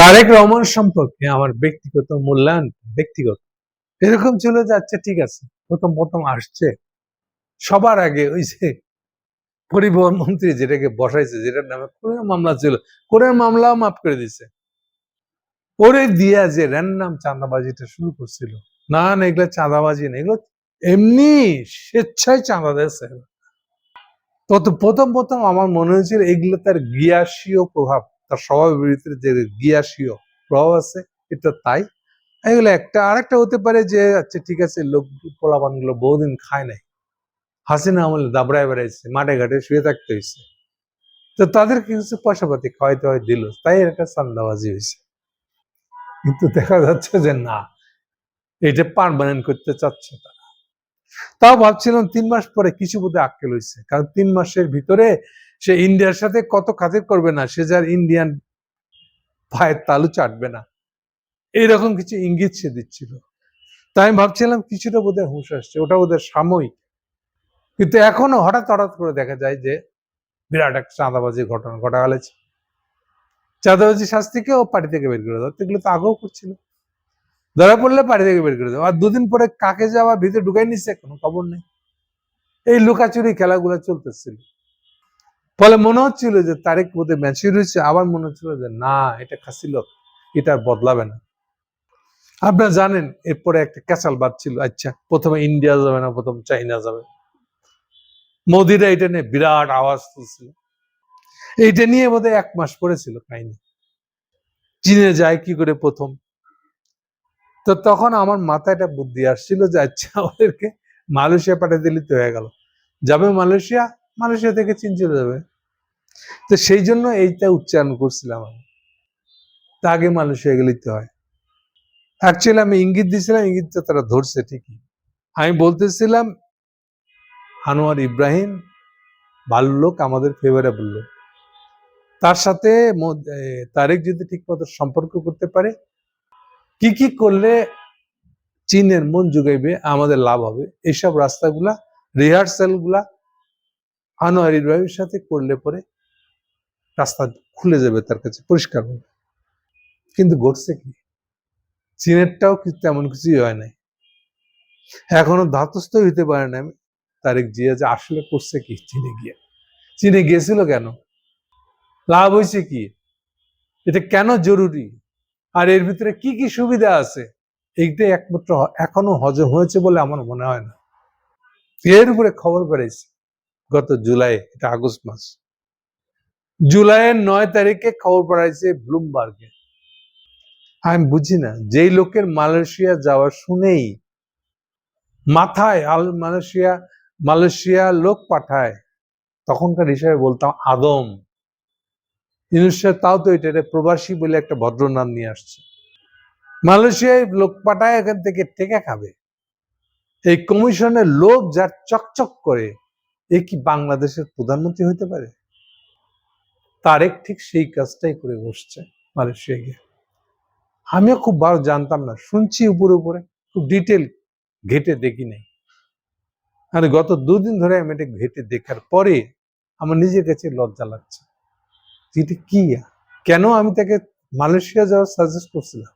তারেক রহমান সম্পর্কে আমার ব্যক্তিগত মূল্যায়ন ব্যক্তিগত এরকম চলে যাচ্ছে। ঠিক আছে, প্রথম প্রথম আসছে, সবার আগে ওই যে পরিবহন মন্ত্রী যেটাকে বসাইছে, যেটার নামে কোরের মামলা ছিল, কোরের মামলাও মাফ করে দিছে। ওরে দিয়া যে র্যান্ডাম চাঁদাবাজিটা শুরু করছিল, না না এগুলো চাঁদাবাজি না, এগুলো এমনি স্বেচ্ছায় চাঁদা দিয়েছে। তত প্রথম প্রথম আমার মনে হয়েছিল এগুলো তার গিয়াসীয় প্রভাব, তার স্বভাবের ভিতরে যে গিয়াসীয় প্রভাব আছে, এটা তাই। এগুলো একটা আরেকটা হতে পারে যে আচ্ছা ঠিক আছে, লোক পোলাপান গুলো বহুদিন খায় নাই, হাসিনা আমলে দাবড়ায় বেড়াইছে, মাঠে ঘাটে শুয়ে থাকতে হয়েছে, তো তাদেরকে কিছু পয়সা পাতি খাওয়াইতে হয় দিল, তাই একটা চান্দাবাজি হয়েছে। কিন্তু দেখা যাচ্ছে যে না, এটা পার্মানেন্ট করতে চাচ্ছে তারা। তাও ভাবছিলাম 3 মাস পরে কিছু বোধহয় আক্কেল হয়েছে, কারণ 3 মাসের ভিতরে সে ইন্ডিয়ার সাথে কত খাতির করবে না, সে যার ইন্ডিয়ান পায়ের তালু চাটবে না, এইরকম কিছু ইঙ্গিত সে দিচ্ছিল। তাই আমি ভাবছিলাম কিছুটা বোধহয় হুঁশ আসছে, ওটা বোধহয় সাময়িক। কিন্তু এখনো হঠাৎ হঠাৎ করে দেখা যায় যে বিরাট একটা চাঁদাবাজির ঘটনা ঘটা ফেলেছে। চাঁদাবাজি শাস্তিকে ও পার্টি থেকে বের করে দেওয়া, এগুলো তো আগেও করছিল, ধরা পড়লে পার্টি থেকে বের করে দেওয়া, আর দুদিন পরে কাকে যাওয়া ভিতরে ঢুকাই নিচ্ছে কোনো খবর নেই। এই লুকাচুরি খেলাগুলো চলতেছিল। ফলে মনে হচ্ছিল যে তারেক বোধহয় ম্যাচিউর হয়েছে, আবার মনে হচ্ছিল যে না, এটা খাসিল, এটা আর বদলাবে না। আপনারা জানেন এরপরে একটা ক্যাচাল বাজছিল, আচ্ছা প্রথমে ইন্ডিয়া যাবে না, প্রথম চাইনা যাবে। মোদিরা এটা নিয়ে বিরাট আওয়াজ তুলছিল, এইটা নিয়ে বোধহয় 1 মাস পড়েছিল কাহিনী, চীনে যায় কি করে প্রথম। তো তখন আমার মাথায় একটা বুদ্ধি আসছিল যে আচ্ছা ওদেরকে মালয়েশিয়া পাঠিয়ে দিলে তো হয়ে গেল, যাবে মালয়েশিয়া, মালয়েশিয়া থেকে চীন চলে যাবে। তো সেই জন্য এইটা উচ্চারণ করছিলাম আমি, তা আগে মালয়েশিয়া গেলিতে হয়। অ্যাকচুয়ালি আমি ইঙ্গিত দিয়েছিলাম, ইঙ্গিতটা তারা ধরছে ঠিকই। আমি বলতেছিলাম আনোয়ার ইব্রাহিম ভালো লোক, আমাদের ফেভারেবল লোক, তার সাথে তারেক যদি ঠিক মতো সম্পর্ক করতে পারে, কি কি করলে চীনের মন জুগাইবে, আমাদের লাভ হবে, এইসব রাস্তাগুলা, রিহার্সাল গুলা আনোয়ার ইব্রাহিমের সাথে করলে পরে রাস্তা খুলে যাবে, তার কাছে পরিষ্কার হবে। কিন্তু ঘটছে কি, চীনেরটাও কিন্তু তেমন কিছুই হয় নাই, এখনো ধাতস্থ হইতে পারে না আমি তারেক জিয়া যে আসলে করছে কি চীনে গিয়ে। চীনে গিয়েছিল কেন, লাভ হয়েছে কি, এটা কেন জরুরি, আর এর ভিতরে কি কি সুবিধা আছে, এইটাই একমাত্র এখনো হজম হয়েছে বলে আমার মনে হয় না। এর উপরে খবর বেড়েছে গত জুলাই, এটা আগস্ট মাস, জুলাইয়ের 9 তারিখে খবর পড়াইছে ব্লুমবার্গে। আমি বুঝি না, যেই লোকের মালয়েশিয়া যাওয়া শুনেই মাথায় মালয়েশিয়া মালয়েশিয়া লোক পাঠায়, তখনকার হিসাবে বলতাম আদম ইউনুস, তাও তো এটা প্রবাসী বলে একটা ভদ্র নাম নিয়ে আসছে। মালয়েশিয়ায় লোক পাঠায় এখান থেকে টেকা খাবে, এই কমিশনের লোভ যার চকচক করে, এ কি বাংলাদেশের প্রধানমন্ত্রী হইতে পারে? তারেক ঠিক সেই কাজটাই করে বসছে মালয়েশিয়া গিয়ে। আমিও খুব ভালো জানতাম না, শুনছি উপরে উপরে, খুব ডিটেল ঘেটে দেখি নাই। আর গত 2 দিন ধরে আমি এটা ঘেটে দেখার পরে আমার নিজের কাছে লজ্জা লাগছে, এটা কি, কেন আমি তাকে মালয়েশিয়া যাওয়ার সাজেস্ট করছিলাম।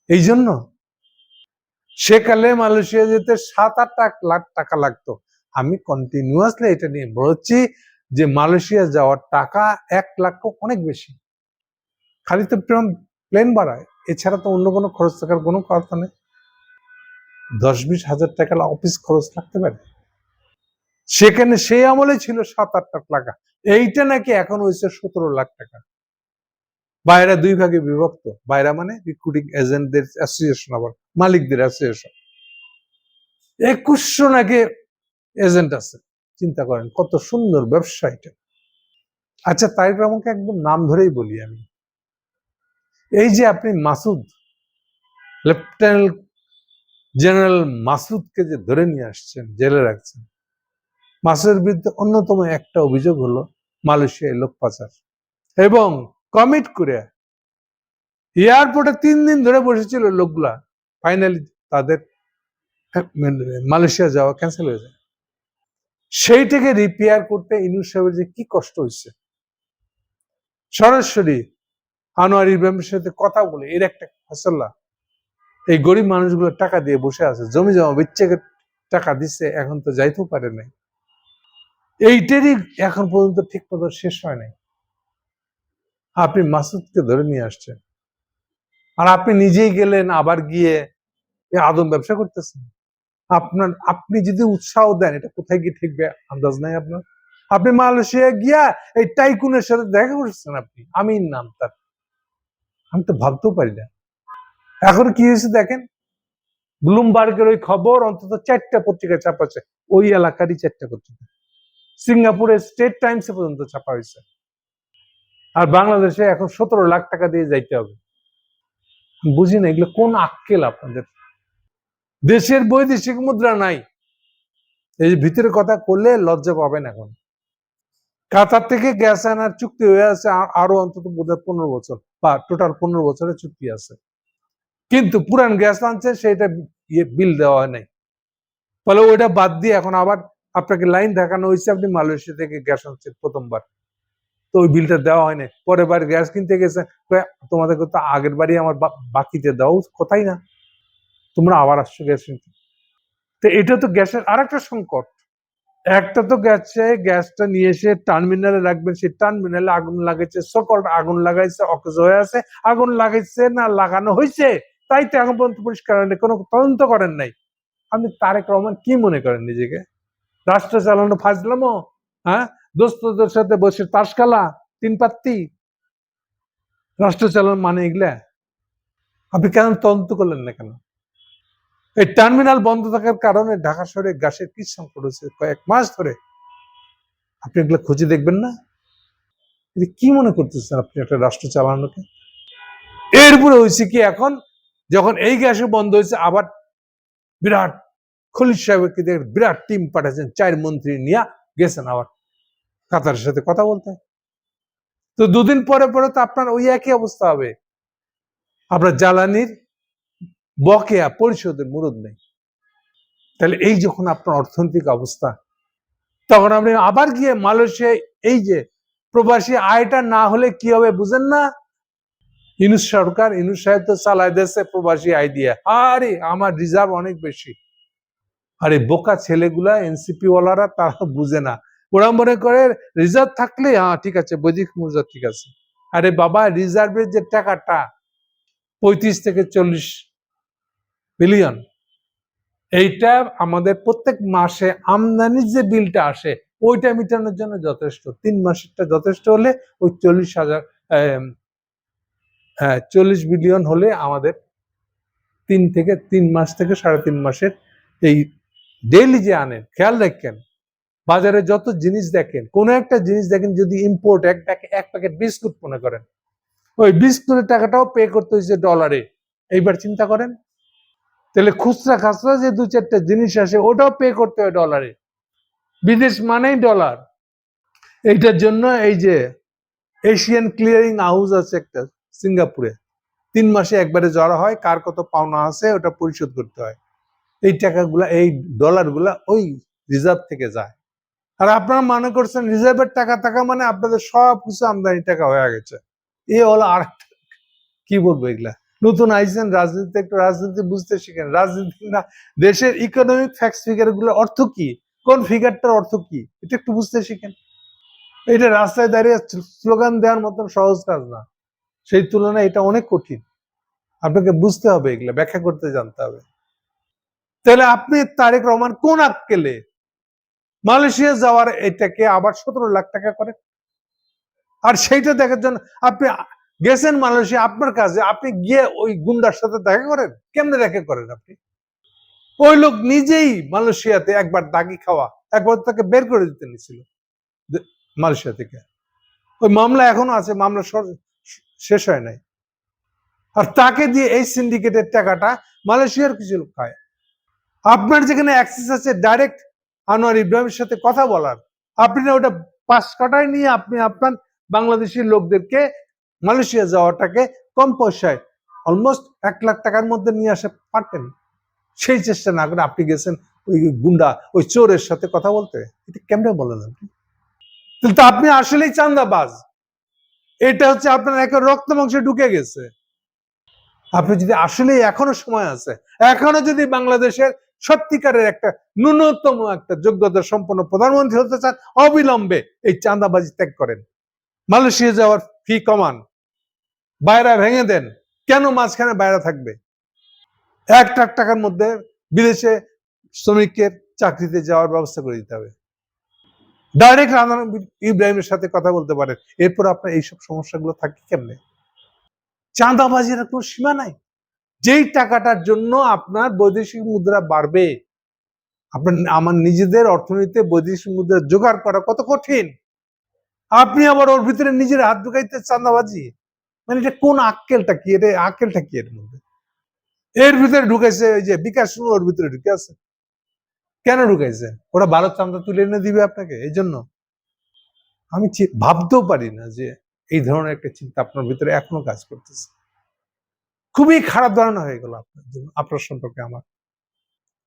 এই জন্য সেকালে মালয়েশিয়া যেতে 7-8 লাখ টাকা লাগতো। আমি কন্টিনিউয়াসলি এটা নিয়ে বলছি যে মালয়েশিয়া যাওয়ার টাকা 1 লাখ অনেক বেশি, খালি তো প্লেন ভাড়ায়, এছাড়া তো অন্য কোনো খরচ থাকার কোনো কথা নেই। 10-20 হাজার টাকা অফিস খরচ থাকতে পারে, সেখানে সেই আমলে ছিল 7-8 লাখ টাকা, এইটা নাকি এখন হয়েছে 17 লাখ টাকা। বাইরা 2 ভাগে বিভক্ত, বাইরা মানে রিক্রুটিং এজেন্টদের অ্যাসোসিয়েশন, আবার মালিকদের অ্যাসোসিয়েশন, 2100 নাকি এজেন্ট আছে। চিন্তা করেন কত সুন্দর ব্যবসা এটা। আচ্ছা তারেক রহমানকে একদম নাম ধরেই বলি আমি, এই যে আপনি মাসুদ, লেফটেন্যান্ট জেনারেল মাসুদকে যে ধরে নিয়ে আসছেন, জেলে রাখছেন, মাসুদের বিরুদ্ধে অন্যতম একটা অভিযোগ হলো মালয়েশিয়ায় লোক পাচার, এবং কমিট করে এয়ারপোর্টে 3 দিন ধরে বসেছিল লোকগুলা, ফাইনালি তাদের মালয়েশিয়া যাওয়া ক্যান্সেল হয়ে যায়। সেইটাকে রিপেয়ার করতে ইউনূস সাহেবের যে কি কষ্ট হয়েছে, সরাসরি আনোয়ার ইব্রাহিমের সাথে কথা বলে এর একটা ফসলা। এই গরিব মানুষগুলো টাকা দিয়ে বসে আছে, জমি জমা বেচে টাকা দিচ্ছে, এখন তো যাইতেও পারে নাই। এইটারই এখন পর্যন্ত ঠিক মতো শেষ হয় নাই। আপনি মাসুদকে ধরে নিয়ে আসছেন, আর আপনি নিজেই গেলেন আবার গিয়ে আদম ব্যবসা করতেছেন। আপনি যদি উৎসাহ দেন, এটা কোথায় গিয়ে ঠিকবে আন্দাজ নাই আপনার। আপনি মালয়েশিয়া গিয়া এই টাইকুনের সাথে দেখা করছেন, আপনি আমির নাম তার, আমি তো ভাবতেও পারি না। এখন কি হয়েছে দেখেন, ব্লুমবার্গের ওই খবর অন্তত 4টা পত্রিকা ছাপাচ্ছে, ওই এলাকারই 4টা পত্রিকা। সিঙ্গাপুরের স্টেট টাইমসে পর্যন্ত ছাপা হয়েছে। আর বাংলাদেশে এখন 17 লাখ টাকা দিয়ে যাইতে হবে। বুঝি না এগুলো কোন আক্কেল আপনাদের। দেশের বৈদেশিক মুদ্রা নাই, এই ভিতরে কথা করলে লজ্জা পাবেন। এখন কাতার থেকে গ্যাস আনার চুক্তি হয়ে আছে আরো অন্তত বোধহয় 15 বছর, বা টোটাল 15 বছরের চুক্তি আছে, কিন্তু পুরান গ্যাস আনছে সেটা বিল দেওয়া হয় নাই। ফলে ওইটা বাদ দিয়ে এখন আবার আপনাকে লাইন দেখানো হয়েছে, আপনি মালয়েশিয়া থেকে গ্যাস আনছেন প্রথমবার, তো ওই বিলটা দেওয়া হয়নি। পরের বার গ্যাস কিনতে গেছে, তোমাদেরকে তো আগের বারই আমার বাকিতে দাও, কোথায় না, তোমরা আবার আসছো গ্যাস কিনতে। তো এটা তো গ্যাসের আর একটা সংকট। একটা তো গ্যাসটা নিয়ে এসে টার্মিনালে রাখবেন, সেই টার্মিনালে আগুন লাগাইছে, সকল আগুন লাগাইছে, অকেজ হয়ে আছে, আগুন লাগাইছে না লাগানো হয়েছে তাই তো এখন পর্যন্ত পরিষ্কার হয়নি, কোনো তদন্ত করেন নাই। আপনি তারেক রহমান কি মনে করেন নিজেকে? রাষ্ট্র চালানো ফাজলামো? হ্যাঁ, দোস্তদের সাথে বসে তাস খেলা, 3 পাত্তি, রাষ্ট্র চালানো মানে এগুলা? আপনি কেন তদন্ত করলেন না কেন? এই টার্মিনাল বন্ধ থাকার কারণে ঢাকা শহরে গ্যাসের কি সংকট হয়েছে কয়েক মাস ধরে, আপনি এগুলো খুঁজে দেখবেন না? কি মনে করতেছেন আপনি একটা রাষ্ট্র চালানোকে? এরপরে হয়েছে কি, এখন যখন এই গ্যাসও বন্ধ হয়েছে, আবার বিরাট খলিল সাহেবকে বিরাট টিম পাঠাচ্ছেন, 4 মন্ত্রী নিয়ে গেছেন আবার কাতারের সাথে কথা বলতে। তো 2 দিন পরে পরে তো আপনার ওই একই অবস্থা হবে, আপনার জ্বালানির বকেয়া পরিশোধের মুরদ নেই। তাহলে এই যখন আপনার অর্থনৈতিক অবস্থা, তখন আপনি আবার গিয়ে মালয়েশিয়ায় এই যে প্রবাসী আয়টা না হলে কি হবে বুঝেন না? ইউনূস সরকার, ইউনূস সাহেব তো চালায় দিয়েছে প্রবাসী আয় দিয়ে, আরে আমার রিজার্ভ অনেক বেশি। আরে বোকা ছেলেগুলা এনসিপি ওয়ালারা তারা বুঝে না, ওরা মনে করে রিজার্ভ থাকলে হ্যাঁ ঠিক আছে, বৈদিক মুদ্রা ঠিক আছে। আরে বাবা, রিজার্ভের যে টাকাটা 35 থেকে 40 বিলিয়ন, এইটা আমাদের প্রত্যেক মাসে আমদানির যে বিলটা আসে ওইটা মেটানোর জন্য যথেষ্ট। 3 মাসেরটা যথেষ্ট হলে ওই 40 বিলিয়ন হলে আমাদের 3 মাস থেকে 3.5 মাসের এই ডেইলি যে আনেন। খেয়াল রাখেন, বাজারে যত জিনিস দেখেন, কোন একটা জিনিস দেখেন যদি ইম্পোর্ট, এক প্যাকেট বিস্কুট মনে করেন, ওই বিস্কুটের টাকাটাও পে করতে হয়েছে ডলারে। এইবার চিন্তা করেন, তাহলে খুচরা খাচরা যে 2-4টা জিনিস আসে ওটাও পে করতে হয় ডলারে। বিদেশ মানেই ডলার। এইটার জন্য এই যে এশিয়ান ক্লিয়ারিং হাউস আছে একটা সিঙ্গাপুরে, 3 মাসে একবারে জড়া হয়, কার কত পাওনা আছে ওটা পরিশোধ করতে হয়। এই টাকাগুলা, এই ডলারগুলা ওই রিজার্ভ থেকে যায়। আর আপনারা মনে করছেন রিজার্ভের টাকা টাকা মানে আপনাদের সব কিছু আমদানি টাকা হয়ে গেছে। এ হলো আর কি বলবো, এগুলা নতুন আইসেন রাজনীতি, একটু রাজনীতি বুঝতে শিখেন। রাজনীতি না, দেশের ইকোনমিক ফ্যাক্টস ফিগার গুলোর অর্থ কি, কোন ফিগারটার অর্থ কি, এটা একটু বুঝতে শিখেন। এটা রাস্তায় দাঁড়িয়ে স্লোগান দেওয়ার মতন সহজ কাজ না, সেই তুলনায় এটা অনেক কঠিন। আপনাকে বুঝতে হবে, এগুলা ব্যাখ্যা করতে জানতে হবে। তাহলে আপনি তারেক রহমান কোন আক্কেলে মালয়েশিয়া যাওয়ার এটাকে আবার 17 লাখ টাকা করেন? আর সেইটা দেখার জন্য আপনি গেছেন মালয়েশিয়া আপনার কাজে, আপনি গিয়ে ওই গুন্ডার সাথে দেখা করেন? কেমনে দেখা করেন আপনি? ওই লোক নিজেই মালয়েশিয়াতে একবার দাগি খাওয়া, একবার তাকে বের করে দিতে নিছিল মালয়েশিয়া থেকে। ওই মামলা এখনো আছে, মামলা শেষ হয় নাই। আর তাকে দিয়ে এই সিন্ডিকেটের টাকাটা মালয়েশিয়ার কিছু লোক খায়। আপনার যেখানে অ্যাক্সেস আছে ডাইরেক্ট আনোয়ার ইব্রাহিমের সাথে কথা বলার, আপনি না ওটা পাস কাটায় নিয়ে আপনি আপনার বাংলাদেশি লোকদেরকে মালয়েশিয়া যাওয়াটাকে কম পয়সায় অলমোস্ট 1 লাখ টাকার মধ্যে নিয়ে আসে পারতেন। সেই চেষ্টা না করে আপনি গেছেন ওই গুন্ডা, ওই চোরের সাথে কথা বলতে। এটা কেমনে বলেন আপনি? তাহলে তো আপনি আসলেই চান্দাবাজ। এটা হচ্ছে আপনার একটা রক্ত মাংসে ঢুকে গেছে। আপনি যদি আসলে এখনো সময় আছে, এখনো যদি বাংলাদেশের সত্যিকারের একটা ন্যূনতম একটা যোগ্যতা সম্পন্ন প্রধানমন্ত্রী হতে চান, অবিলম্বে এই চাঁদাবাজি ত্যাগ করেন, মালয়েশিয়া যাওয়ার ফি কমান, বাইরা ভেঙে দেন। কেন মাঝখানে বাইরা থাকবে? 1 লাখ টাকার মধ্যে বিদেশে শ্রমিকের চাকরিতে যাওয়ার ব্যবস্থা করে দিতে হবে। ডাইরেক্ট রানা ইব্রাহিমের সাথে কথা বলতে পারেন, এরপর আপনার এইসব সমস্যাগুলো থাকে কেমনে? চাঁদাবাজির কোনো সীমা নাই। যেই টাকাটার জন্য আপনার বৈদেশিক মুদ্রা বাড়বে, আপনার আমার নিজেদের অর্থনীতিতে বৈদেশিক মুদ্রা জোগাড় করা কত কঠিন, আপনি আবার ওর ভিতরে নিজের হাত ঢুকাইতে চাঁদাবাজি, মানে এটা কোন আক্কেলটা কি? এটা আক্কেলটা কি এর মধ্যে? এর ভিতরে ঢুকাইছে ওই যে বিকাশ, ওর ভিতরে ঢুকে আছে। কেন ঢুকাইছে? ওরা ভারত চাঁদা তুলে এনে দিবে আপনাকে, এই জন্য? আমি ভাবতেও পারি না যে এই ধরনের একটা চিন্তা আপনার ভিতরে এখনো কাজ করতেছে। খুবই খারাপ ধারণা হয়ে গেল আপনার জন্য, আপনার সম্পর্কে আমার।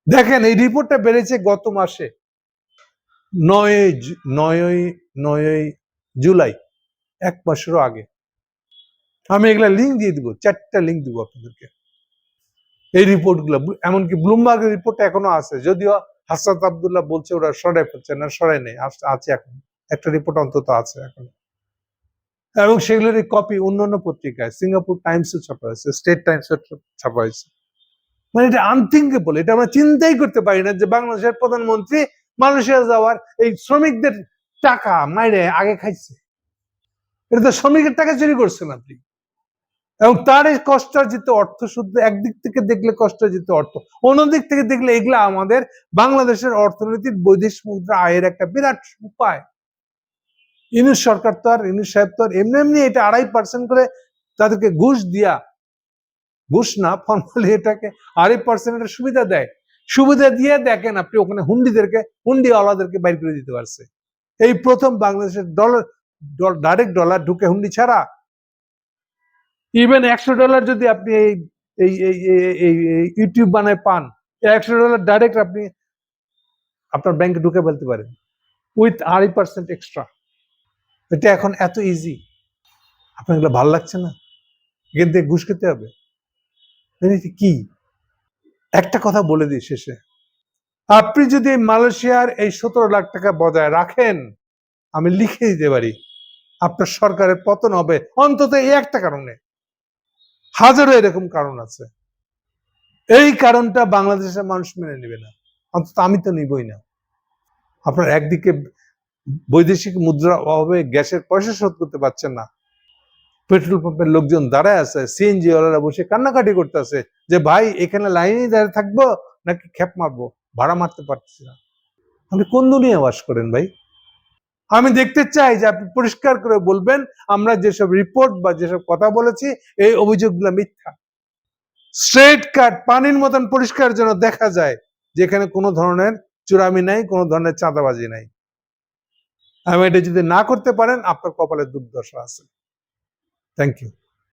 দেখেন, এই রিপোর্টটা বেড়েছে গত মাসে 9 জুলাই, 1 মাসেরও আগে। আমি এগুলা লিঙ্ক দিয়ে দিব, 4টা লিঙ্ক দিব আপনাদেরকে। এই রিপোর্ট গুলো, এমনকি ব্লুমবার্গের রিপোর্ট এখনো আছে, যদিও হাসনাত আব্দুল্লাহ বলছে ওরা সরাই ফেলছে না, সরাই নেই, আছে এখন একটা রিপোর্ট অন্তত আছে এখন। এবং সেগুলোর কপি অন্যান্য পত্রিকায়, সিঙ্গাপুর টাইমসে ছাপা হয়েছে, স্টেট টাইমসে ছাপা হয়েছে। মানে এটা আনথিঙ্কেবল, এটা আমরা চিন্তাই করতে পারি না যে বাংলাদেশের প্রধানমন্ত্রী মালয়েশিয়া যাওয়ার এই শ্রমিকদের টাকা মাইরে আগে খাইছে। এটা তো শ্রমিকের টাকা চুরি করছেন আপনি। এবং তার এই কষ্টার্জিত অর্থ, শুদ্ধ একদিক থেকে দেখলে কষ্টার্জিত অর্থ, অন্যদিক থেকে দেখলে এগুলা আমাদের বাংলাদেশের অর্থনীতির বৈদেশিক মুদ্রা আয়ের একটা বিরাট উপায়। ইউনূস সরকার তো আর, ইউনূস সাহেব তো আর এমনি এমনি এটা 2.5% করে তাদেরকে ঘুষ দিয়া, ঘুষ না ফর্মালি এটাকে 2.5% সুবিধা দেয়। সুবিধা দিয়ে দেখেন আপনি ওখানে হুন্ডিওয়ালাদেরকে বাইর করে দিতে পারছে। এই প্রথম বাংলাদেশের ডলার, ডাইরেক্ট ডলার ঢুকে হুন্ডি ছাড়া। ইভেন $100 যদি আপনি এই ইউটিউব বানায় পান, $100 ডাইরেক্ট আপনি আপনার ব্যাংকে ঢুকে ফেলতে পারেন উইথ 2.5% এক্সট্রা। এটা এখন এত ইজি। আপনার এগুলো ভালো লাগছে না? এখান থেকে ঘুষ খেতে হবে কি? একটা কথা বলে দিই শেষে, আপনি যদি মালয়েশিয়ার এই 17 লাখ টাকা বজায় রাখেন, আমি লিখে দিতে পারি আপনার সরকারের পতন হবে, অন্তত এই একটা কারণে। হাজারো এরকম কারণ আছে। এই কারণটা বাংলাদেশের মানুষ মেনে নেবে না, অন্তত আমি তো নিবই না। আপনার একদিকে বৈদেশিক মুদ্রা অভাবে গ্যাসের পয়সা শোধ করতে পারছেন না, পেট্রোল পাম্পের লোকজন দাঁড়ায় আছে, সিএনজি ওয়ালারা বসে কান্নাকাটি করতেছে যে ভাই এখানে লাইনে দাঁড়িয়ে থাকবো নাকি খেপ মারবো, ভাড়া মারতে পারছি না। আপনি কোন দুনিয়ায় বাস করেন ভাই? আমি দেখতে চাই যে আপনি পরিষ্কার করে বলবেন আমরা যেসব রিপোর্ট বা যেসব কথা বলেছি এই অভিযোগগুলো মিথ্যা। স্ট্রেট কাট, পানির মতন পরিষ্কার যেন দেখা যায় যেখানে কোনো ধরনের চুরামি নাই, কোনো ধরনের চাঁদাবাজি নাই। আমি এটা যদি না করতে পারেন, আপনার কপালে দুর্দশা আছে। Thank you.